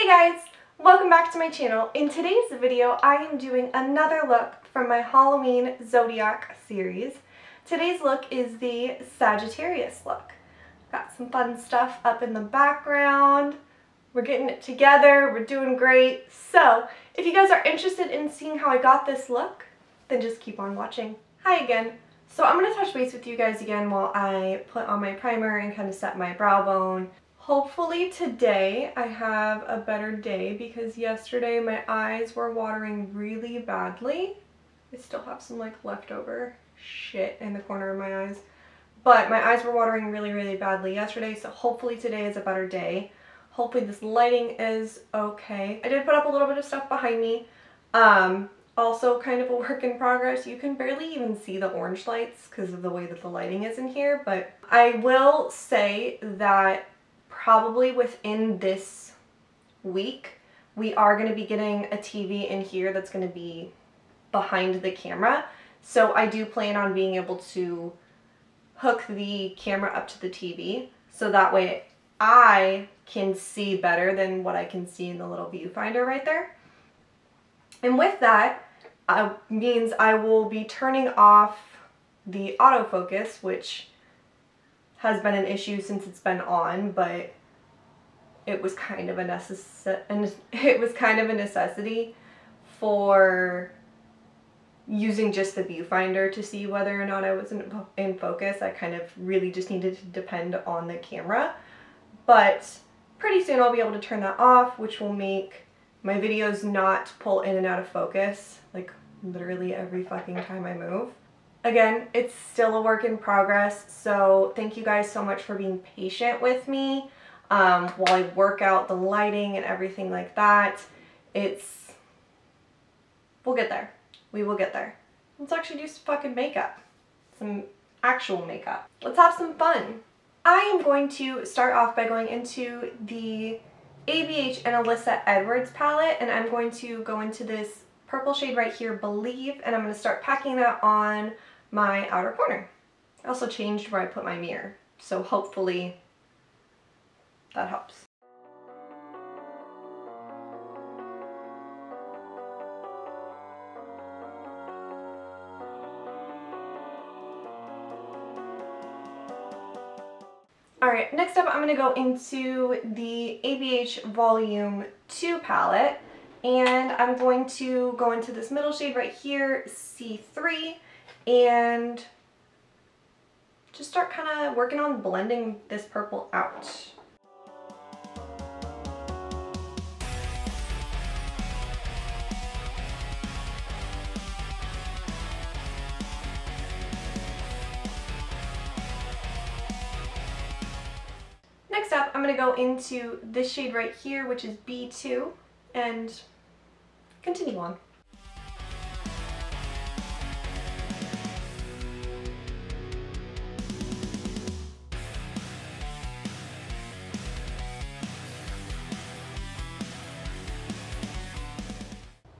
Hey guys! Welcome back to my channel. In today's video, I am doing another look from my Halloween Zodiac series. Today's look is the Sagittarius look. Got some fun stuff up in the background. We're getting it together. We're doing great. So, if you guys are interested in seeing how I got this look, then just keep on watching. Hi again. So I'm going to touch base with you guys again while I put on my primer and kind of set my brow bone. Hopefully today I have a better day because yesterday my eyes were watering really badly. I still have some like leftover shit in the corner of my eyes. But my eyes were watering really badly yesterday, so hopefully today is a better day. Hopefully this lighting is okay. I did put up a little bit of stuff behind me. Also kind of a work in progress. You can barely even see the orange lights because of the way that the lighting is in here, but I will say that probably within this week, we are going to be getting a TV in here that's going to be behind the camera. So I do plan on being able to hook the camera up to the TV so that way I can see better than what I can see in the little viewfinder right there. And with that means I will be turning off the autofocus, which has been an issue since it's been on, but it was kind of a necessity for using just the viewfinder to see whether or not I was in focus. I kind of really just needed to depend on the camera, but pretty soon I'll be able to turn that off, which will make my videos not pull in and out of focus like literally every fucking time I move. Again, it's still a work in progress, so thank you guys so much for being patient with me while I work out the lighting and everything like that. We'll get there. We will get there. Let's actually do some fucking makeup. Some actual makeup. Let's have some fun. I am going to start off by going into the ABH and Alyssa Edwards palette, and I'm going to go into this purple shade right here, Believe, and I'm going to start packing that on my outer corner. I also changed where I put my mirror, so hopefully that helps. Alright, next up I'm going to go into the ABH Volume 2 palette, and I'm going to go into this middle shade right here, C3, and just start kind of working on blending this purple out. Next up, I'm going to go into this shade right here, which is B2, and continue on.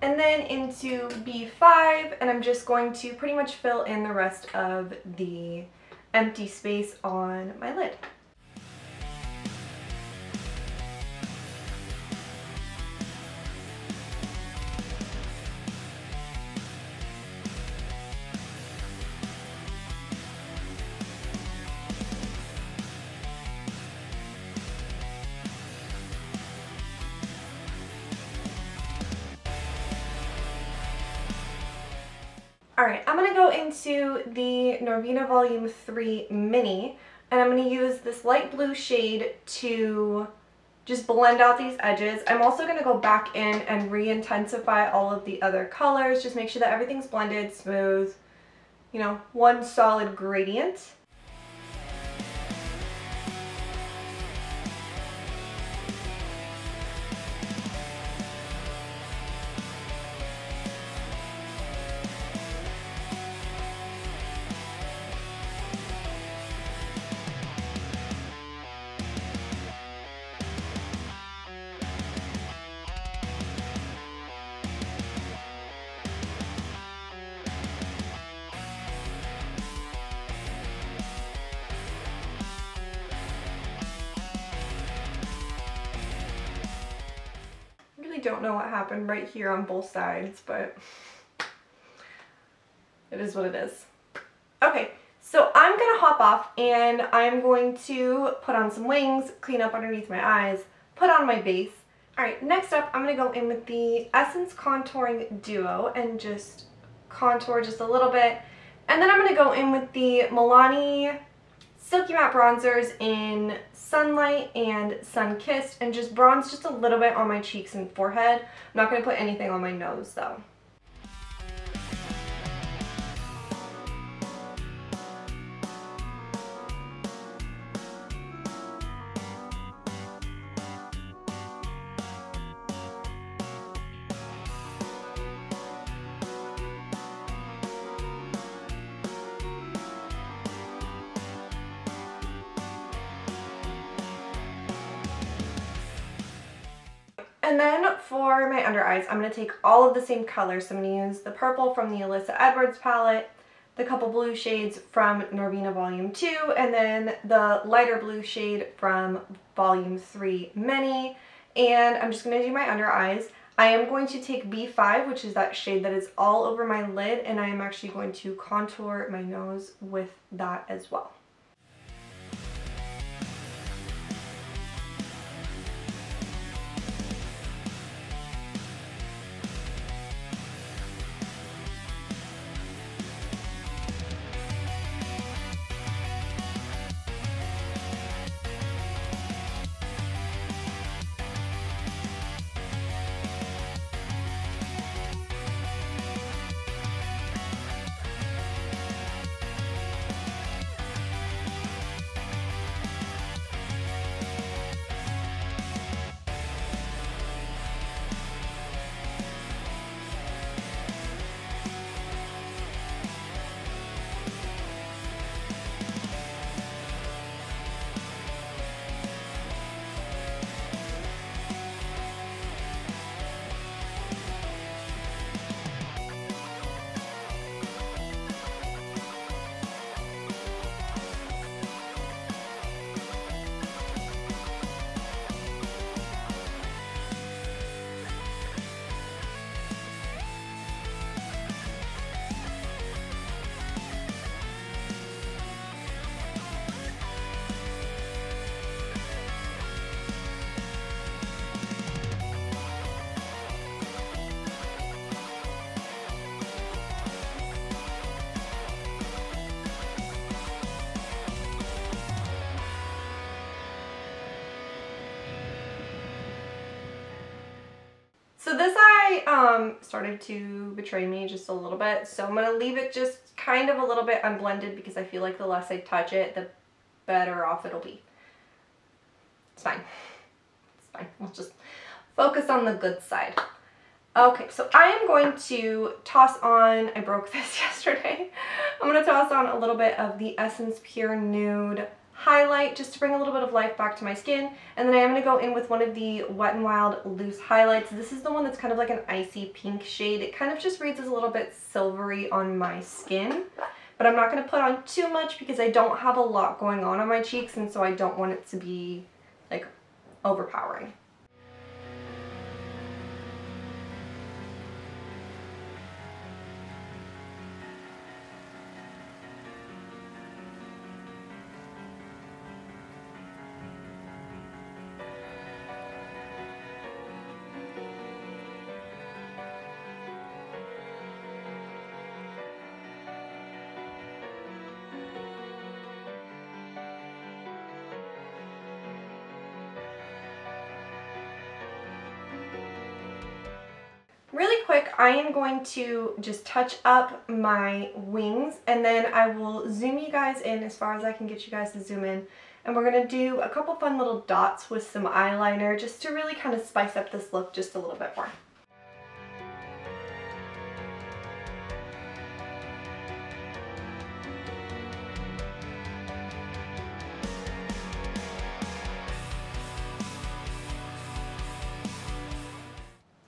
And then into B5, and I'm just going to pretty much fill in the rest of the empty space on my lid. Alright, I'm going to go into the Norvina Volume 3 Mini, and I'm going to use this light blue shade to just blend out these edges. I'm also going to go back in and re-intensify all of the other colors, just make sure that everything's blended, smooth, you know, one solid gradient. really don't know what happened right here on both sides, but it is what it is. Okay, so I'm gonna hop off and I'm going to put on some wings, clean up underneath my eyes, put on my base. Alright, next up I'm gonna go in with the Essence Contouring Duo and just contour just a little bit. And then I'm gonna go in with the Milani Silky Matte Bronzers in Sunlight and Sun Kissed and just bronze just a little bit on my cheeks and forehead. I'm not gonna put anything on my nose though. And then for my under eyes, I'm going to take all of the same colors. So I'm going to use the purple from the Alyssa Edwards palette, the couple blue shades from Norvina Volume 2, and then the lighter blue shade from Volume 3 Many. And I'm just going to do my under eyes. I am going to take B5, which is that shade that is all over my lid, and I am actually going to contour my nose with that as well. So this eye started to betray me just a little bit, so I'm going to leave it just kind of a little bit unblended because I feel like the less I touch it, the better off it'll be. It's fine. It's fine. We'll just focus on the good side. Okay, so I am going to toss on, I broke this yesterday, I'm going to toss on a little bit of the Essence Pure Nude highlight just to bring a little bit of life back to my skin, and then I am going to go in with one of the Wet n Wild loose highlights. This is the one that's kind of like an icy pink shade. It kind of just reads as a little bit silvery on my skin, but I'm not going to put on too much because I don't have a lot going on my cheeks, and so I don't want it to be like overpowering. Really quick, I am going to just touch up my wings, and then I will zoom you guys in as far as I can get you guys to zoom in, and we're going to do a couple fun little dots with some eyeliner just to really kind of spice up this look just a little bit more.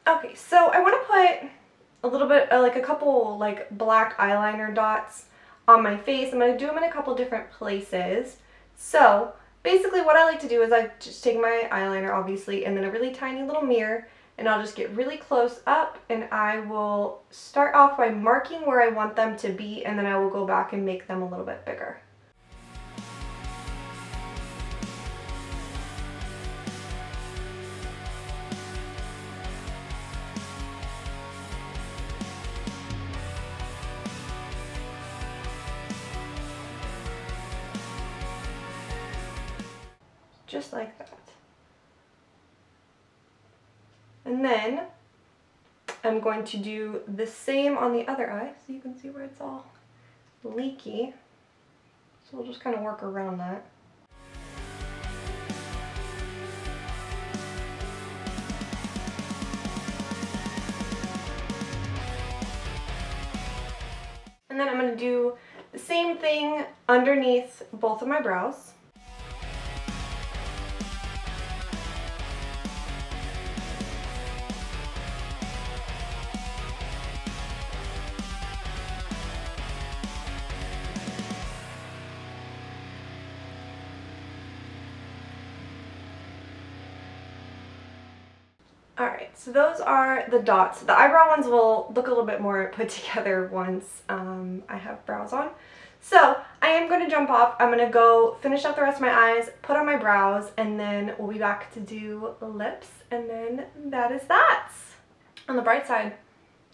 Okay, so I want to put a little bit, like a couple like black eyeliner dots on my face. I'm going to do them in a couple different places. So basically what I like to do is I just take my eyeliner obviously and then a really tiny little mirror, and I'll just get really close up and I will start off by marking where I want them to be, and then I will go back and make them a little bit bigger. Just like that. And then I'm going to do the same on the other eye, so you can see where it's all leaky. So we'll just kind of work around that. And then I'm going to do the same thing underneath both of my brows. Alright, so those are the dots. The eyebrow ones will look a little bit more put together once I have brows on. So I am going to jump off. I'm going to go finish up the rest of my eyes, put on my brows, and then we'll be back to do lips, and then that is that. On the bright side,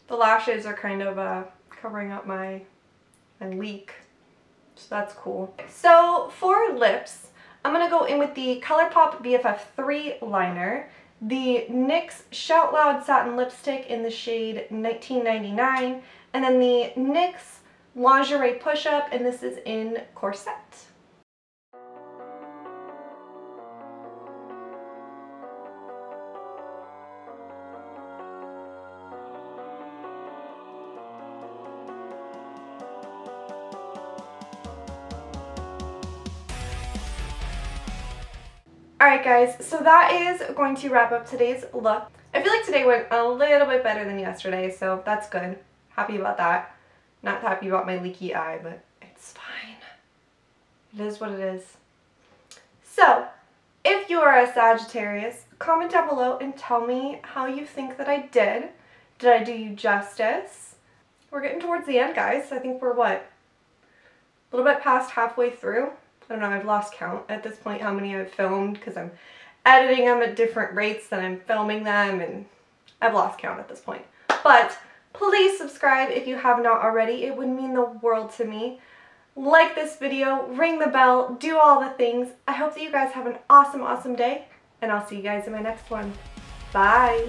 the lashes are kind of covering up my leak, so that's cool. So for lips, I'm going to go in with the ColourPop BFF3 liner, the NYX Shout Loud Satin Lipstick in the shade 1999, and then the NYX Lingerie Push-Up, and this is in Corset. Alright guys, so that is going to wrap up today's look. I feel like today went a little bit better than yesterday, so that's good. Happy about that. Not happy about my leaky eye, but it's fine. It is what it is. So, if you are a Sagittarius, comment down below and tell me how you think that I did. Did I do you justice? We're getting towards the end, guys. I think we're what? A little bit past halfway through. I don't know, I've lost count at this point how many I've filmed because I'm editing them at different rates than I'm filming them, and I've lost count at this point. But please subscribe if you have not already. It would mean the world to me. Like this video, ring the bell, do all the things. I hope that you guys have an awesome, awesome day, and I'll see you guys in my next one. Bye!